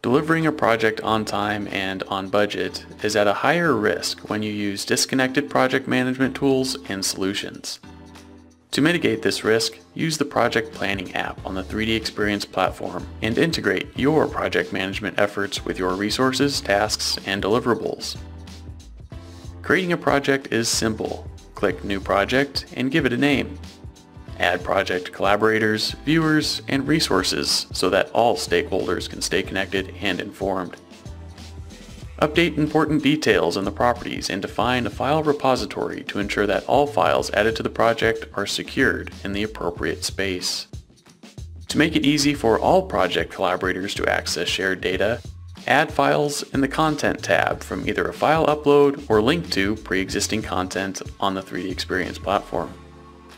Delivering a project on time and on budget is at a higher risk when you use disconnected project management tools and solutions. To mitigate this risk, use the Project Planning app on the 3DEXPERIENCE platform and integrate your project management efforts with your resources, tasks, and deliverables. Creating a project is simple. Click New Project and give it a name. Add project collaborators, viewers, and resources so that all stakeholders can stay connected and informed. Update important details in the properties and define a file repository to ensure that all files added to the project are secured in the appropriate space. To make it easy for all project collaborators to access shared data, add files in the Content tab from either a file upload or link to pre-existing content on the 3DEXPERIENCE platform.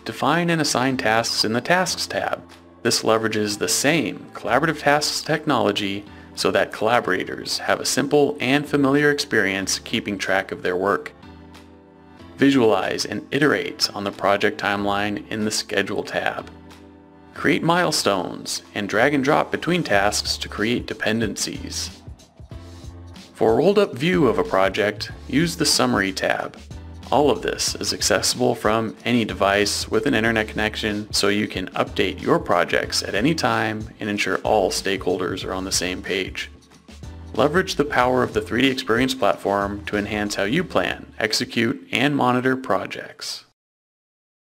Define and assign tasks in the Tasks tab. This leverages the same collaborative tasks technology so that collaborators have a simple and familiar experience keeping track of their work. Visualize and iterate on the project timeline in the Schedule tab. Create milestones and drag and drop between tasks to create dependencies. For a rolled-up view of a project, use the Summary tab. All of this is accessible from any device with an internet connection, so you can update your projects at any time and ensure all stakeholders are on the same page. Leverage the power of the 3DEXPERIENCE platform to enhance how you plan, execute, and monitor projects.